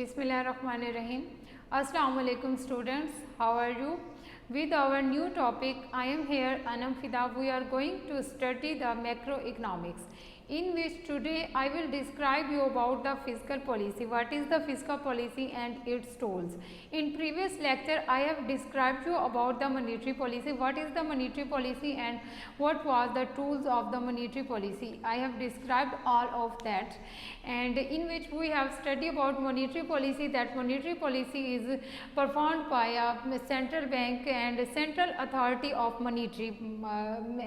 Bismillahirrahmanirrahim. Assalamu alaikum students. How are you? With our new topic, I am here Anam Fida. We are going to study the macroeconomics, in which today I will describe you about the fiscal policy. What is the fiscal policy and its tools? In previous lecture, I have described you about the monetary policy. What is the monetary policy and what was the tools of the monetary policy? I have described all of that, and in which we have studied about monetary policy, that monetary policy is performed by a central bank and central authority of monetary,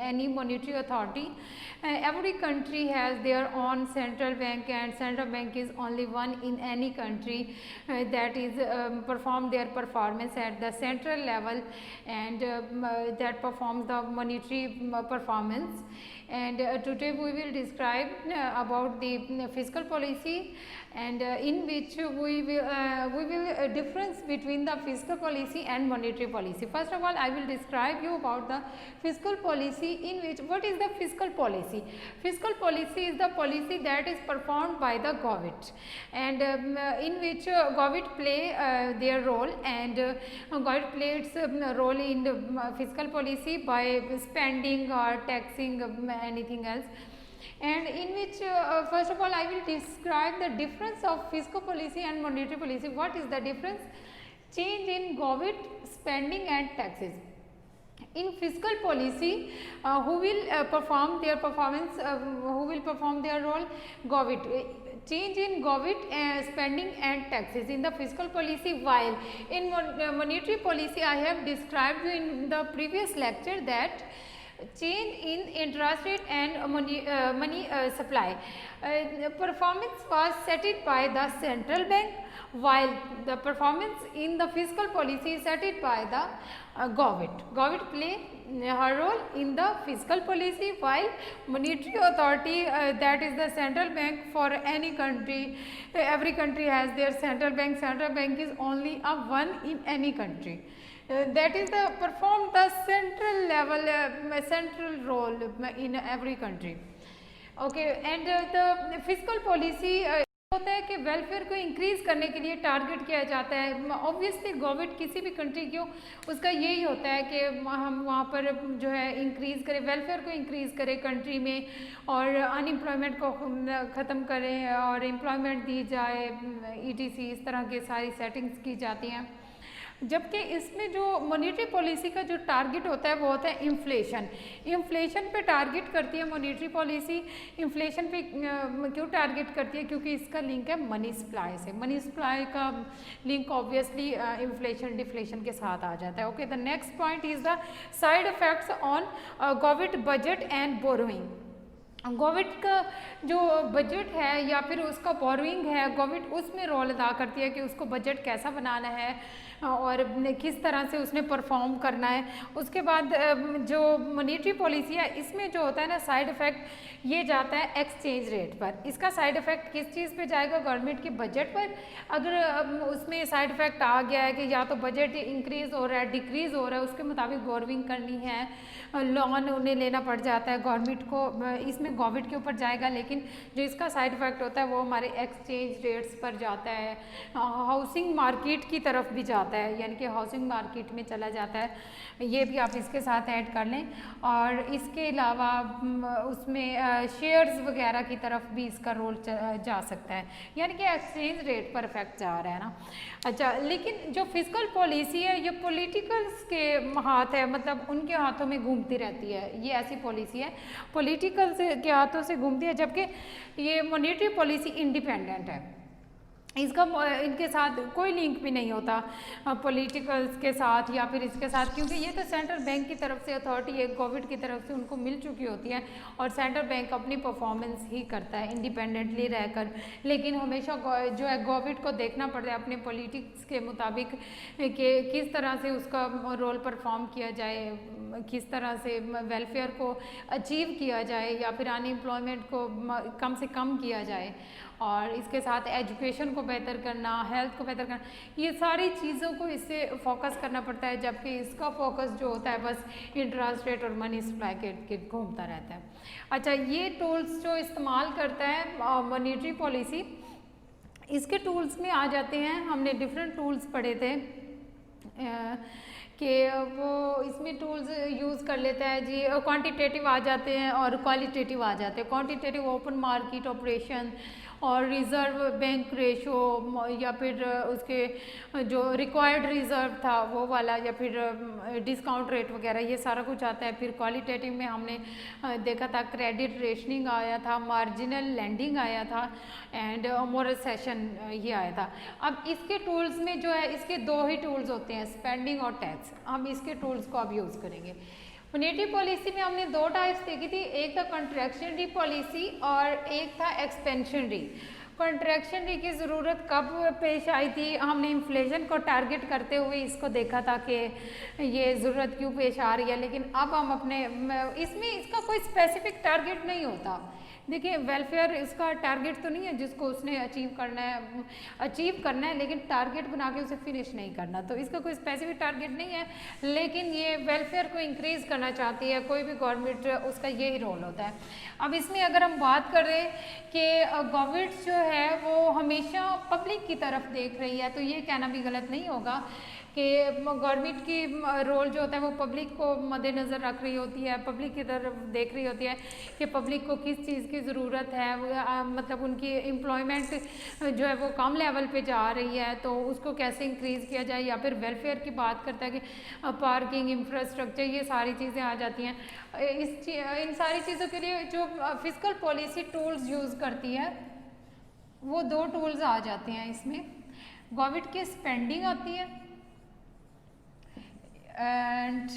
any monetary authority. Every country has their own central bank, and central bank is only one in any country that is perform their performance at the central level, and that performs the monetary performance. And today we will describe about the fiscal policy, and in which we will difference between the fiscal policy and monetary policy. First of all, I will describe you about the fiscal policy, in which what is the fiscal policy. Fiscal policy is the policy that is performed by the government, and in which government play their role, and government plays role in the fiscal policy by spending or taxing anything else. And in which first of all I will describe the difference of fiscal policy and monetary policy. What is the difference? Change in government spending and taxes. In fiscal policy, who will perform their performance, who will perform their role? Government. Change in government spending and taxes in the fiscal policy, while in monetary policy I have described in the previous lecture that change in interest rate and money supply. Performance was set it by the central bank, while the performance in the fiscal policy is set it by the government. Government play her role in the fiscal policy, while monetary authority, that is the central bank for any country. Every country has their central bank. Central bank is only a one in any country. That is the perform the central level central role in every country. Okay, and the fiscal policy होता है कि welfare को increase करने के लिए target किया जाता है. ऑब्वियसली गवर्नमेंट किसी भी कंट्री की हो उसका यही होता है कि हम वहाँ पर जो है इंक्रीज करें, वेलफेयर को इंक्रीज करें कंट्री में, और अनएम्प्लॉयमेंट को ख़त्म करें और एम्प्लॉयमेंट दी जाए, ETC इस तरह की सारी सेटिंग्स की जाती हैं. जबकि इसमें जो मॉनेटरी पॉलिसी का जो टारगेट होता है वो होता है इन्फ्लेशन. इन्फ्लेशन पे टारगेट करती है मॉनेटरी पॉलिसी. इन्फ्लेशन पे क्यों टारगेट करती है? क्योंकि इसका लिंक है मनी सप्लाई से. मनी सप्लाई का लिंक ऑब्वियसली इन्फ्लेशन डिफ्लेशन के साथ आ जाता है. Okay, the next point is the side effects on government budget and borrowing. Government का जो बजट है या फिर उसका बोरोइंग है, गवर्नमेंट उसमें रोल अदा करती है कि उसको बजट कैसा बनाना है और किस तरह से उसने परफॉर्म करना है. उसके बाद जो मॉनेटरी पॉलिसी है इसमें जो होता है ना साइड इफ़ेक्ट, ये जाता है एक्सचेंज रेट पर. इसका साइड इफ़ेक्ट किस चीज़ पे जाएगा? गवर्नमेंट के बजट पर. अगर उसमें साइड इफ़ेक्ट आ गया है कि या तो बजट इंक्रीज़ हो रहा है, डिक्रीज़ हो रहा है, उसके मुताबिक बोरोइंग करनी है, लोन उन्हें लेना पड़ जाता है गवर्नमेंट को, इसमें गवर्नमेंट के ऊपर जाएगा. लेकिन जो इसका साइड इफ़ेक्ट होता है वो हमारे एक्सचेंज रेट्स पर जाता है, हाउसिंग मार्केट की तरफ भी जाता है, यानी कि हाउसिंग मार्केट में चला जाता है. ये भी आप इसके साथ ऐड कर लें. और इसके अलावा उसमें शेयर्स वगैरह की तरफ भी इसका रोल जा सकता है, यानी कि एक्सचेंज रेट पर इफेक्ट जा रहा है ना. अच्छा, लेकिन जो फिस्कल पॉलिसी है ये पॉलिटिकल्स के हाथ है, मतलब उनके हाथों में घूमती रहती है. ये ऐसी पॉलिसी है पॉलिटिकल्स के हाथों से घूमती है, जबकि ये मॉनेटरी पॉलिसी इंडिपेंडेंट है. इसका इनके साथ कोई लिंक भी नहीं होता पॉलिटिकल्स के साथ या फिर इसके साथ, क्योंकि ये तो सेंट्रल बैंक की तरफ से अथॉरिटी है, गवर्नमेंट की तरफ से उनको मिल चुकी होती है, और सेंट्रल बैंक अपनी परफॉर्मेंस ही करता है इंडिपेंडेंटली रहकर. लेकिन हमेशा जो है गवर्नमेंट को देखना पड़ता है अपने पॉलिटिक्स के मुताबिक कि किस तरह से उसका रोल परफॉर्म किया जाए, किस तरह से वेलफेयर को अचीव किया जाए या फिर अनएम्प्लॉयमेंट को कम से कम किया जाए, और इसके साथ एजुकेशन को बेहतर करना, हेल्थ को बेहतर करना, ये सारी चीज़ों को इससे फोकस करना पड़ता है. जबकि इसका फोकस जो होता है बस इंटरेस्ट रेट और मनी सप्लाई के घूमता रहता है. अच्छा, ये टूल्स जो इस्तेमाल करता है मॉनेटरी पॉलिसी, इसके टूल्स में आ जाते हैं, हमने डिफरेंट टूल्स पढ़े थे कि वो इसमें टूल्स यूज़ कर लेता है जी। क्वांटिटेटिव आ जाते हैं और क्वालिटेटिव आ जाते हैं। क्वांटिटेटिव ओपन मार्केट ऑपरेशन और रिज़र्व बैंक रेशो, या फिर उसके जो रिक्वायर्ड रिज़र्व था वो वाला, या फिर डिस्काउंट रेट वगैरह, ये सारा कुछ आता है। फिर क्वालिटेटिव में हमने देखा था क्रेडिट रेशनिंग आया था, मार्जिनल लैंडिंग आया था एंड मोरसेशन ये आया था। अब इसके टूल्स में जो है, इसके दो ही टूल्स होते हैं, स्पेंडिंग और टैक्स। हम इसके टूल्स को अब यूज़ करेंगे। मॉनेटरी पॉलिसी में हमने दो टाइप्स देखी थी, एक था कॉन्ट्रैक्शनरी पॉलिसी और एक था एक्सपेंशनरी। कॉन्ट्रैक्शनरी की ज़रूरत कब पेश आई थी? हमने इन्फ्लेशन को टारगेट करते हुए इसको देखा था कि ये ज़रूरत क्यों पेश आ रही है। लेकिन अब हम अपने इसमें इसका कोई स्पेसिफिक टारगेट नहीं होता। देखिए, वेलफेयर इसका टारगेट तो नहीं है जिसको उसने अचीव करना है, लेकिन टारगेट बना के उसे फिनिश नहीं करना, तो इसका कोई स्पेसिफिक टारगेट नहीं है। लेकिन ये वेलफेयर को इंक्रीज़ करना चाहती है कोई भी गवर्नमेंट, उसका यही रोल होता है। अब इसमें अगर हम बात करें कि गवर्नमेंट जो है वो हमेशा पब्लिक की तरफ देख रही है, तो ये कहना भी गलत नहीं होगा कि गवर्नमेंट की रोल जो होता है वो पब्लिक को मद्देनज़र रख रही होती है, पब्लिक की तरफ देख रही होती है कि पब्लिक को किस चीज़ की ज़रूरत है। मतलब उनकी एम्प्लॉयमेंट जो है वो कम लेवल पे जा रही है, तो उसको कैसे इंक्रीज़ किया जाए। या फिर वेलफेयर की बात करता है कि पार्किंग, इंफ्रास्ट्रक्चर, ये सारी चीज़ें आ जाती हैं। इन सारी चीज़ों के लिए जो फिस्कल पॉलिसी टूल्स यूज़ करती है, वो दो टूल्स आ जाते हैं इसमें। गवर्नमेंट की स्पेंडिंग आती है and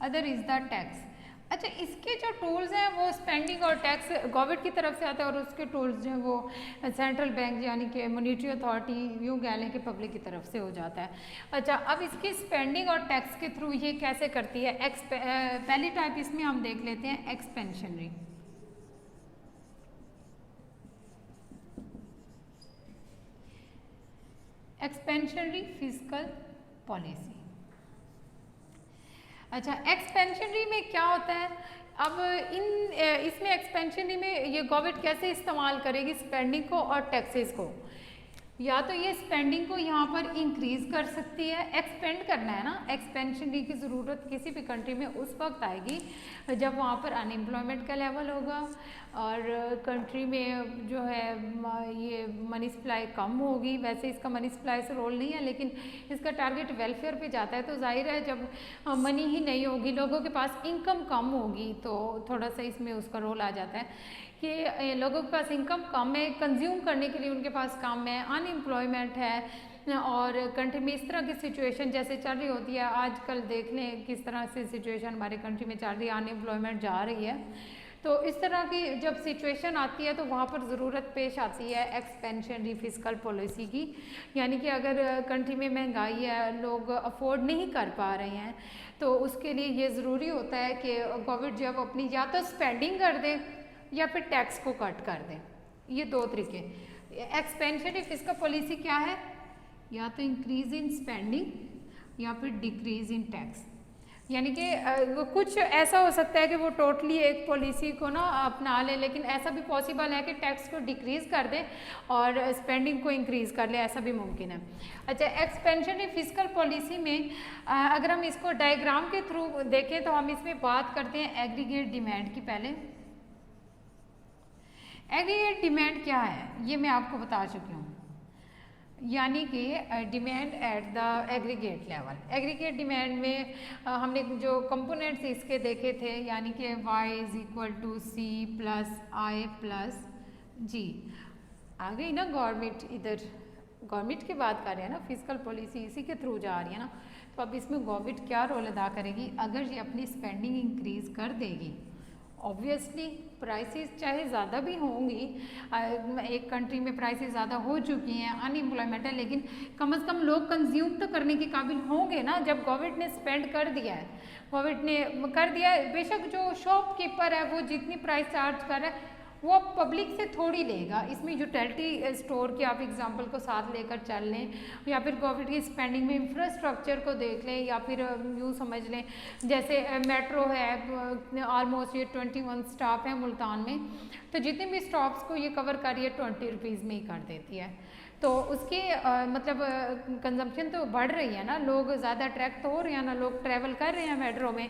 other is the tax. अच्छा, इसके जो टूल्स हैं वो स्पेंडिंग और टैक्स गवर्नमेंट की तरफ से आता है, और उसके टूल्स जो हैं वो सेंट्रल बैंक यानी कि मॉनेटरी अथॉरिटी, यूँ कह लें कि पब्लिक की तरफ से हो जाता है। अच्छा, अब इसकी स्पेंडिंग और टैक्स के थ्रू ये कैसे करती है? पहली टाइप इसमें हम देख लेते हैं एक्सपेंशनरी। Expansionary fiscal policy. अच्छा, एक्सपेंशनरी में क्या होता है? अब इसमें एक्सपेंशनरी में ये गवर्नमेंट कैसे इस्तेमाल करेगी स्पेंडिंग को और टैक्सेस को? या तो ये स्पेंडिंग को यहाँ पर इंक्रीज़ कर सकती है, एक्सपेंड करना है ना। एक्सपेंशनरी की ज़रूरत किसी भी कंट्री में उस वक्त आएगी जब वहाँ पर अनएम्प्लॉयमेंट का लेवल होगा और कंट्री में जो है ये मनी सप्लाई कम होगी। वैसे इसका मनी सप्लाई से रोल नहीं है, लेकिन इसका टारगेट वेलफेयर पे जाता है। तो जाहिर है जब मनी ही नहीं होगी, लोगों के पास इनकम कम होगी, तो थोड़ा सा इसमें उसका रोल आ जाता है कि लोगों के पास इनकम कम है, कंज्यूम करने के लिए उनके पास कम है, अनएम्प्लॉयमेंट है और कंट्री में इस तरह की सिचुएशन जैसे चल रही होती है। आजकल देख लें किस तरह से सिचुएशन हमारे कंट्री में चल रही है, अनएम्प्लॉयमेंट जा रही है। तो इस तरह की जब सिचुएशन आती है तो वहाँ पर ज़रूरत पेश आती है एक्सपेंशनरी फिस्कल पॉलिसी की। यानी कि अगर कंट्री में महंगाई है, लोग अफोर्ड नहीं कर पा रहे हैं, तो उसके लिए ये ज़रूरी होता है कि गवर्नमेंट जब अपनी या तो स्पेंडिंग कर दे या फिर टैक्स को कट कर दें। ये दो तरीके। एक्सपेंशनरी फिस्कल पॉलिसी क्या है? या तो इंक्रीज इन स्पेंडिंग या फिर डिक्रीज इन टैक्स। यानी कि कुछ ऐसा हो सकता है कि वो टोटली एक पॉलिसी को ना अपना ले, लेकिन ऐसा भी पॉसिबल है कि टैक्स को डिक्रीज़ कर दे और स्पेंडिंग को इंक्रीज़ कर ले, ऐसा भी मुमकिन है। अच्छा, एक्सपेंशनरी फिस्कल पॉलिसी में अगर हम इसको डायग्राम के थ्रू देखें तो हम इसमें बात करते हैं एग्रीगेट डिमांड की। पहले एग्रीगेट डिमांड क्या है ये मैं आपको बता चुकी हूँ, यानी कि demand at the aggregate level. Aggregate demand में हमने जो कंपोनेंट्स इसके देखे थे, यानी कि y is equal to C plus I plus G. आ गई ना गवर्नमेंट, इधर गवर्नमेंट की बात कर रहे हैं ना, फिस्कल पॉलिसी इसी के थ्रू जा रही है ना। तो अब इसमें गवर्नमेंट क्या रोल अदा करेगी? अगर ये अपनी स्पेंडिंग इंक्रीज़ कर देगी, ऑब्वियसली प्राइसेस चाहे ज़्यादा भी होंगी, एक कंट्री में प्राइसेस ज़्यादा हो चुकी हैं, अनएम्प्लॉयमेंट है, लेकिन कम से कम लोग कंज्यूम तो करने के काबिल होंगे ना। जब गवर्नमेंट ने स्पेंड कर दिया है, गवर्नमेंट ने कर दिया है, बेशक जो शॉपकीपर है वो जितनी प्राइस चार्ज कर रहा है वो पब्लिक से थोड़ी लेगा। इसमें यूटिलिटी स्टोर की आप एग्जांपल को साथ लेकर चल लें, या फिर गवर्नमेंट की स्पेंडिंग में इंफ्रास्ट्रक्चर को देख लें, या फिर यूँ समझ लें जैसे मेट्रो है, ऑलमोस्ट ये 21 स्टॉप है मुल्तान में, तो जितने भी स्टॉप्स को ये कवर कर रही है 20 रुपीज़ में ही कर देती है। तो उसकी मतलब कंजम्पशन तो बढ़ रही है ना, लोग ज़्यादा अट्रैक्ट तो हो रहे हैं ना, लोग ट्रैवल कर रहे हैं मेट्रो में,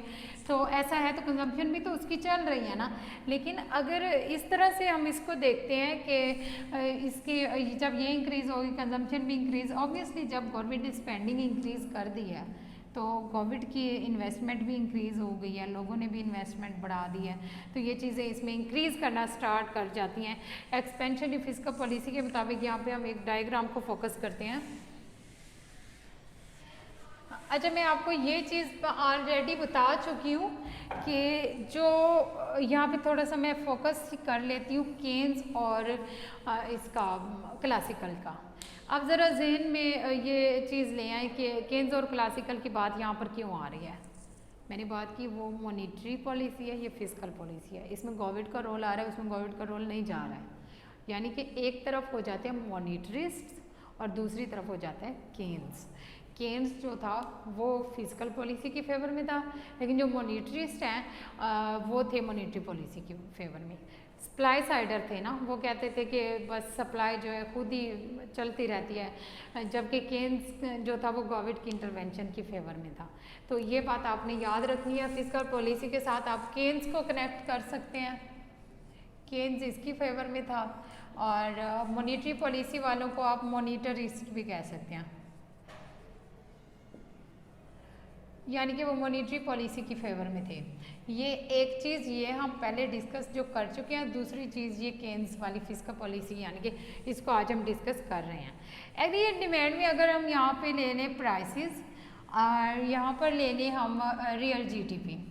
तो ऐसा है तो कंजम्पशन भी तो उसकी चल रही है ना। लेकिन अगर इस तरह से हम इसको देखते हैं कि इसकी जब ये इंक्रीज़ होगी कंजम्पशन भी इंक्रीज़, ऑब्वियसली जब गवर्नमेंट ने स्पेंडिंग इंक्रीज़ कर दी है तो गवर्नमेंट की इन्वेस्टमेंट भी इंक्रीज़ हो गई है, लोगों ने भी इन्वेस्टमेंट बढ़ा दी है, तो ये चीज़ें इसमें इंक्रीज़ करना स्टार्ट कर जाती हैं। एक्सपेंशन फिस्कल पॉलिसी के मुताबिक यहाँ पे हम एक डायग्राम को फोकस करते हैं। अच्छा, मैं आपको ये चीज़ ऑलरेडी बता चुकी हूँ कि जो यहाँ पे थोड़ा सा मैं फोकस कर लेती हूँ केन्स और इसका क्लासिकल का। अब ज़रा जहन में ये चीज़ ले आए कि केन्स और क्लासिकल की बात यहाँ पर क्यों आ रही है। मैंने बात की वो मॉनेटरी पॉलिसी है, ये फिस्कल पॉलिसी है, इसमें गवर्नमेंट का रोल आ रहा है, उसमें गवर्नमेंट का रोल नहीं जा रहा है। यानी कि एक तरफ हो जाते हैं मॉनेटरिस्ट और दूसरी तरफ हो जाते हैं केन्स। केन्स जो था वो फिस्कल पॉलिसी की फेवर में था, लेकिन जो मॉनेटरिस्ट हैं वो थे मॉनेटरी पॉलिसी की फेवर में। सप्लाई साइडर थे ना, वो कहते थे कि बस सप्लाई जो है खुद ही चलती रहती है, जबकि केन्स जो था वो गवर्नमेंट की इंटरवेंशन की फेवर में था। तो ये बात आपने याद रखनी है। फिस्कल पॉलिसी के साथ आप केन्स को कनेक्ट कर सकते हैं, केन्स इसकी फेवर में था, और मॉनेटरी पॉलिसी वालों को आप मॉनेटरिस्ट भी कह सकते हैं, यानी कि वो मॉनेटरी पॉलिसी की फेवर में थे। ये एक चीज़ ये हम पहले डिस्कस जो कर चुके हैं, दूसरी चीज़ ये केन्स वाली फिस्कल पॉलिसी, यानी कि इसको आज हम डिस्कस कर रहे हैं। एग्रीगेट डिमांड में अगर हम यहाँ पे ले लें प्राइसेस और यहाँ पर ले लें हम रियल जीडीपी,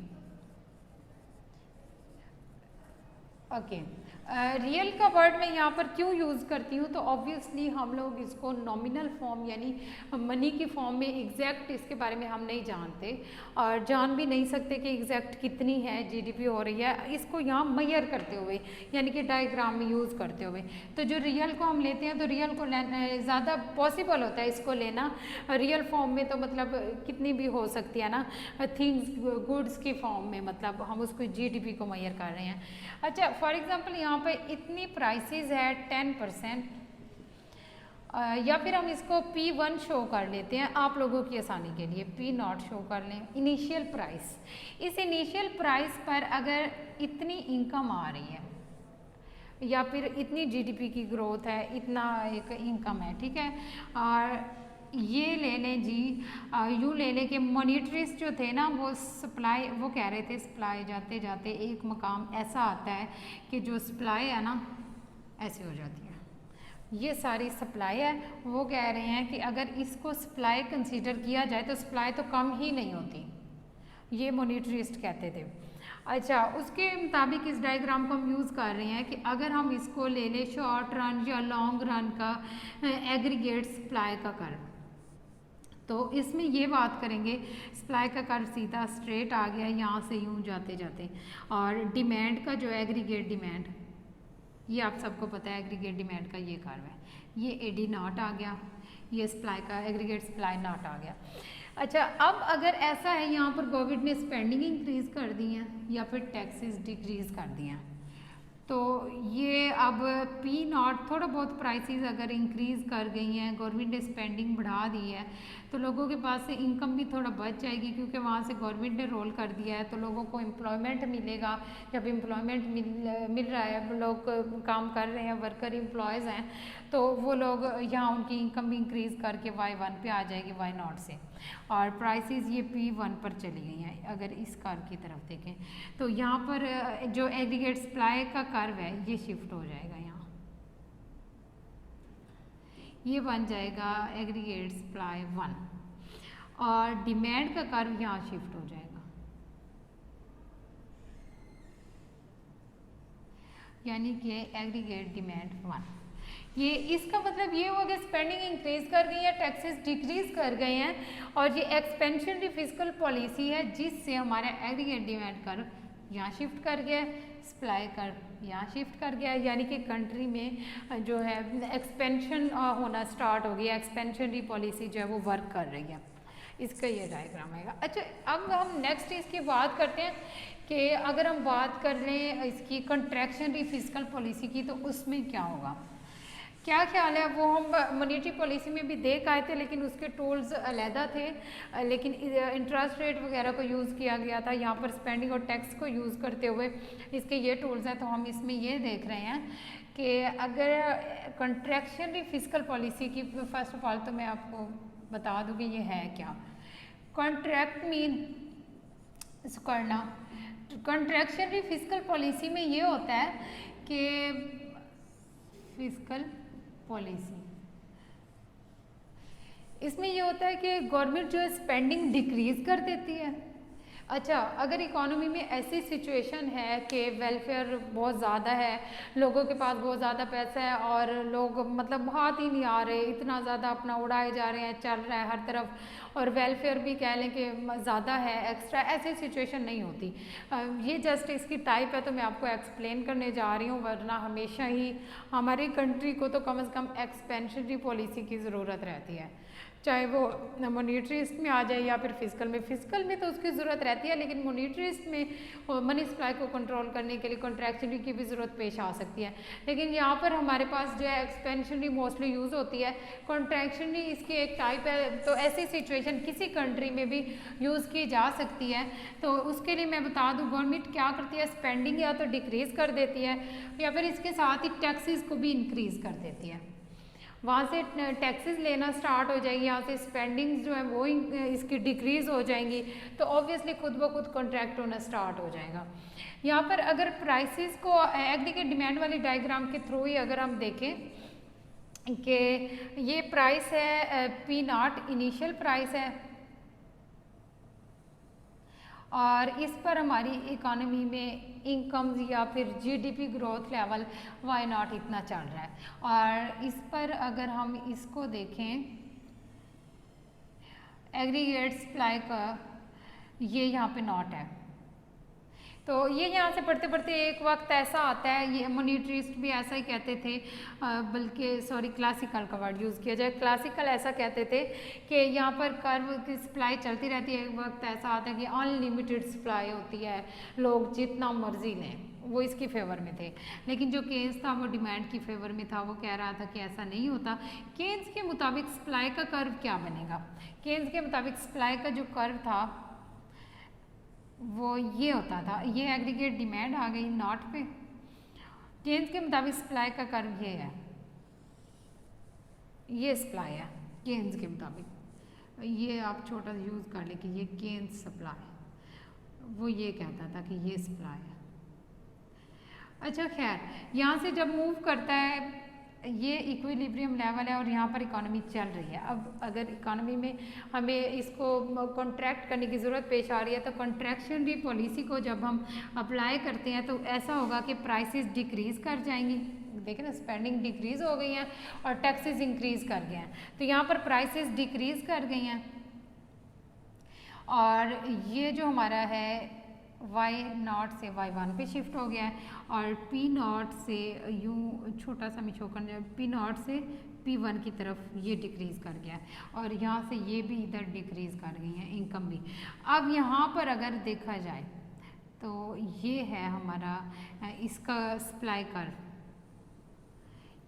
ओके। रियल का वर्ड मैं यहाँ पर क्यों यूज़ करती हूँ, तो ऑब्वियसली हम लोग इसको नॉमिनल फॉर्म यानी मनी की फॉर्म में एग्जैक्ट इसके बारे में हम नहीं जानते और जान भी नहीं सकते कि एग्जैक्ट कितनी है जीडीपी हो रही है, इसको यहाँ मेजर करते हुए यानी कि डायग्राम में यूज़ करते हुए। तो जो रियल को हम लेते हैं तो रियल को ज़्यादा पॉसिबल होता है इसको लेना रियल फॉर्म में, तो मतलब कितनी भी हो सकती है ना थिंग्स गुड्स की फॉर्म में, मतलब हम उसको जीडीपी को मेजर कर रहे हैं। अच्छा, फॉर एग्जांपल यहाँ पे इतनी प्राइसेस है 10%, या फिर हम इसको P1 शो कर लेते हैं आप लोगों की आसानी के लिए, P0 शो कर लें इनिशियल प्राइस। इस इनिशियल प्राइस पर अगर इतनी इनकम आ रही है या फिर इतनी जीडीपी की ग्रोथ है, इतना एक इनकम है, ठीक है, और ये ले लें जी, यूँ ले लें कि मॉनेटरिस्ट जो थे ना वो सप्लाई, वो कह रहे थे सप्लाई जाते जाते एक मकाम ऐसा आता है कि जो सप्लाई है ना ऐसे हो जाती है, ये सारी सप्लाई है। वो कह रहे हैं कि अगर इसको सप्लाई कंसीडर किया जाए तो सप्लाई तो कम ही नहीं होती, ये मॉनेटरिस्ट कहते थे। अच्छा, उसके मुताबिक इस डायग्राम को हम यूज़ कर रहे हैं कि अगर हम इसको ले लें शॉर्ट रन या लॉन्ग रन का एग्रीगेट सप्लाई का कर्व, तो इसमें ये बात करेंगे सप्लाई का कर्व सीधा स्ट्रेट आ गया यहाँ से यूँ जाते जाते, और डिमांड का जो एग्रीगेट डिमांड, ये आप सबको पता है एग्रीगेट डिमांड का ये कर्व है, ये एडी नॉट आ गया, ये सप्लाई का एग्रीगेट सप्लाई नॉट आ गया। अच्छा, अब अगर ऐसा है यहाँ पर गवर्नमेंट ने स्पेंडिंग इंक्रीज़ कर दी है या फिर टैक्सेस डिक्रीज़ कर दिए हैं, तो ये अब P0 थोड़ा बहुत प्राइसेस अगर इंक्रीज़ कर गई हैं, गवर्नमेंट ने स्पेंडिंग बढ़ा दी है, तो लोगों के पास से इनकम भी थोड़ा बच जाएगी, क्योंकि वहाँ से गवर्नमेंट ने रोल कर दिया है, तो लोगों को एम्प्लॉयमेंट मिलेगा। जब एम्प्लॉयमेंट मिल रहा है, लोग काम कर रहे हैं, वर्कर एम्प्लॉयज़ हैं, तो वो लोग यहाँ उनकी इनकम भी इंक्रीज़ करके Y1 पे आ जाएगी Y0 से, और प्राइसेस ये P1 पर चली गई हैं। अगर इस कर्व की तरफ देखें तो यहाँ पर जो एग्रीगेट सप्लाई का कर्व है ये शिफ्ट हो जाएगा, यहाँ ये बन जाएगा एग्रीगेट सप्लाई 1, और डिमांड का कर्व यहाँ शिफ्ट हो जाएगा, यानी कि एग्रीगेट डिमांड 1। ये इसका मतलब ये हुआ कि स्पेंडिंग इंक्रीज कर गई है, टैक्सेस डिक्रीज कर गए हैं, और ये एक्सपेंशनरी फिस्कल पॉलिसी है जिससे हमारा एग्रीगेट डिमांड कर्व यहाँ शिफ्ट कर गया है, सप्लाई कर्व यहाँ शिफ्ट कर गया है, यानी कि कंट्री में जो है एक्सपेंशन होना स्टार्ट हो गया, एक्सपेंशनरी पॉलिसी जो है वो वर्क कर रही है। इसका ये डायग्राम आएगा। अच्छा, अब हम नेक्स्ट इसकी बात करते हैं कि अगर हम बात कर लें इसकी कंट्रैक्शनरी फिस्कल पॉलिसी की, तो उसमें क्या होगा क्या ख्याल है, वो हम मॉनेटरी पॉलिसी में भी देख आए थे, लेकिन उसके टूल्स अलहदा थे, लेकिन इंटरेस्ट रेट वगैरह को यूज़ किया गया था। यहाँ पर स्पेंडिंग और टैक्स को यूज़ करते हुए इसके ये टूल्स हैं। तो हम इसमें ये देख रहे हैं कि अगर कॉन्ट्रैक्शनरी फिस्कल पॉलिसी की, फर्स्ट ऑफ ऑल तो मैं आपको बता दूँ कि ये है क्या। कॉन्ट्रैक्ट मीन करना, कॉन्ट्रैक्शनरी फिस्कल पॉलिसी में ये होता है कि फिस्कल पॉलिसी, इसमें ये होता है कि गवर्नमेंट जो है स्पेंडिंग डिक्रीज कर देती है। अच्छा, अगर इकोनॉमी में ऐसी सिचुएशन है कि वेलफेयर बहुत ज़्यादा है, लोगों के पास बहुत ज़्यादा पैसा है और लोग मतलब हाथ ही नहीं आ रहे, इतना ज़्यादा अपना उड़ाए जा रहे हैं, चल रहा है हर तरफ, और वेलफेयर भी कह लें कि ज़्यादा है एक्स्ट्रा, ऐसी सिचुएशन नहीं होती। ये जस्ट इसकी टाइप है, तो मैं आपको एक्सप्लेन करने जा रही हूँ, वरना हमेशा ही हमारी कंट्री को तो कम से कम एक्सपेंशनरी पॉलिसी की ज़रूरत रहती है, चाहे वो मॉनेटरीस्ट में आ जाए या फिर फिस्कल में। फिस्कल में तो उसकी ज़रूरत रहती है, लेकिन मॉनेटरीस्ट में मनी सप्लाई को कंट्रोल करने के लिए कॉन्ट्रैक्शनरी की भी ज़रूरत पेश आ सकती है। लेकिन यहाँ पर हमारे पास जो है एक्सपेंशनरी मोस्टली यूज़ होती है, कॉन्ट्रैक्शनरी इसकी एक टाइप है। तो ऐसी सिचुएशन किसी कंट्री में भी यूज़ की जा सकती है। तो उसके लिए मैं बता दूँ, गवर्नमेंट क्या करती है, स्पेंडिंग या तो डिक्रीज़ कर देती है या फिर इसके साथ ही टैक्सेस को भी इंक्रीज़ कर देती है। वहाँ से टैक्सेस लेना स्टार्ट हो जाएगी, यहाँ से स्पेंडिंग जो है वो इसकी डिक्रीज़ हो जाएंगी, तो ऑब्वियसली खुद ब खुद कॉन्ट्रैक्ट होना स्टार्ट हो जाएगा। यहाँ पर अगर प्राइसेस को एग्रीगेट डिमांड वाली डायग्राम के थ्रू ही अगर हम देखें कि ये प्राइस है P0 इनिशियल प्राइस है, और इस पर हमारी इकोनॉमी में इनकम्स या फिर जीडीपी ग्रोथ लेवल Y0 इतना चल रहा है। और इस पर अगर हम इसको देखें एग्रीगेट सप्लाई का, ये यहाँ पे नॉट है। तो ये यहाँ से पढ़ते पढ़ते एक वक्त ऐसा आता है, ये मॉनेटरिस्ट भी ऐसा ही कहते थे, बल्कि सॉरी क्लासिकल का वर्ड यूज़ किया जाए, क्लासिकल ऐसा कहते थे कि यहाँ पर कर्व की सप्लाई चलती रहती है, एक वक्त ऐसा आता है कि अनलिमिटेड सप्लाई होती है, लोग जितना मर्जी लें, वो इसकी फेवर में थे। लेकिन जो केन्स था वो डिमांड की फेवर में था, वो कह रहा था कि ऐसा नहीं होता। केन्स के मुताबिक सप्लाई का कर्व क्या बनेगा, केन्स के मुताबिक सप्लाई का जो कर्व था वो ये होता था, ये एग्रीगेट डिमांड आ गई नॉट पे, केन्स के मुताबिक सप्लाई का कर्व ये है, ये सप्लाई है केन्स के मुताबिक, ये आप छोटा यूज़ कर लें कि ये केन्स सप्लाई, वो ये कहता था कि ये सप्लाई है। अच्छा खैर, यहाँ से जब मूव करता है ये इक्विलिब्रियम लेवल है और यहाँ पर इकोनॉमी चल रही है। अब अगर इकोनॉमी में हमें इसको कॉन्ट्रैक्ट करने की ज़रूरत पेश आ रही है, तो कॉन्ट्रैक्शनरी पॉलिसी को जब हम अप्लाई करते हैं तो ऐसा होगा कि प्राइसेस डिक्रीज़ कर जाएंगी। देखें ना, स्पेंडिंग डिक्रीज़ हो गई हैं और टैक्सेस इंक्रीज़ कर गए हैं, तो यहाँ पर प्राइसेस डिक्रीज़ कर गई हैं। और ये जो हमारा है Y0 से Y1 पे शिफ्ट हो गया है, और P0 से यूँ छोटा सा मिछोकन P0 से P1 की तरफ ये डिक्रीज़ कर गया है, और यहाँ से ये भी इधर डिक्रीज़ कर गई है इनकम भी। अब यहाँ पर अगर देखा जाए तो ये है हमारा इसका सप्लाई कर्व,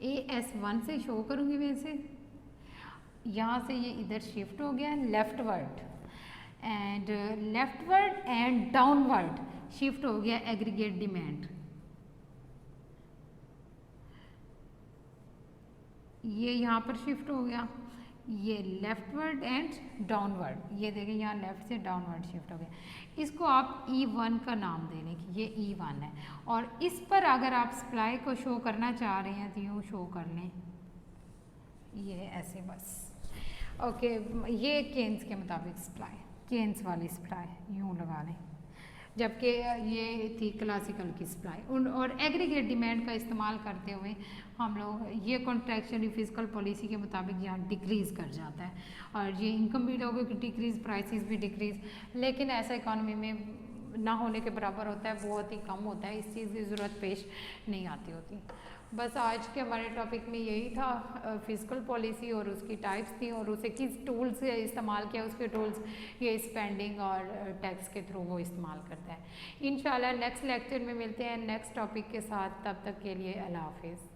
AS1 से शो करूँगी वैसे, यहाँ से ये इधर शिफ्ट हो गया leftward and leftward and downward shift हो गया एग्रीगेट डिमांड। ये यहाँ पर शिफ्ट हो गया, ये लेफ्टवर्ड एंड डाउनवर्ड, ये देखिए यहाँ लेफ्ट से डाउनवर्ड शिफ्ट हो गया। इसको आप E1 का नाम दे लें कि ये E1 है, और इस पर अगर आप सप्लाई को शो करना चाह रहे हैं तो यूँ शो कर लें, ये ऐसे बस। ओके, ये केन्स के मुताबिक सप्लाई, केन्स वाली सप्लाई यूँ लगा लें, जबकि ये थी क्लासिकल की सप्लाई। और एग्रीगेट डिमांड का इस्तेमाल करते हुए हम लोग ये कॉन्ट्रैक्शनरी फिस्कल पॉलिसी के मुताबिक यहाँ डिक्रीज़ कर जाता है, और ये इनकम भी लोगों की डिक्रीज़, प्राइसेस भी डिक्रीज़, लेकिन ऐसा इकॉनमी में ना होने के बराबर होता है, बहुत ही कम होता है, इस चीज़ की ज़रूरत पेश नहीं आती होती। बस आज के हमारे टॉपिक में यही था, फिस्कल पॉलिसी और उसकी टाइप्स थी और उसे किस टूल्स से इस्तेमाल किया, उसके टूल्स ये स्पेंडिंग और टैक्स के थ्रू वो इस्तेमाल करता है। इंशाल्लाह नेक्स्ट लेक्चर में मिलते हैं नेक्स्ट टॉपिक के साथ, तब तक के लिए अल्लाह हाफिज़।